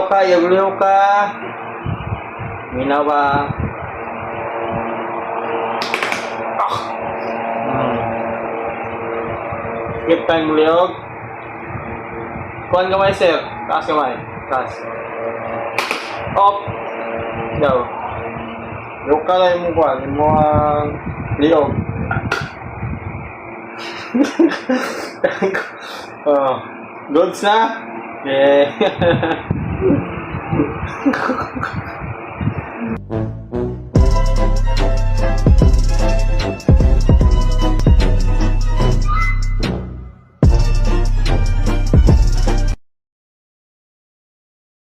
yaglaw ka. Minawa. Skip tayong liog. Kuhan kamay, sir. Taas kamay. Taas. Up. Daw. Liog ka lang yung kuhan. Yung mga liog. Oh. Goods na? Yeah.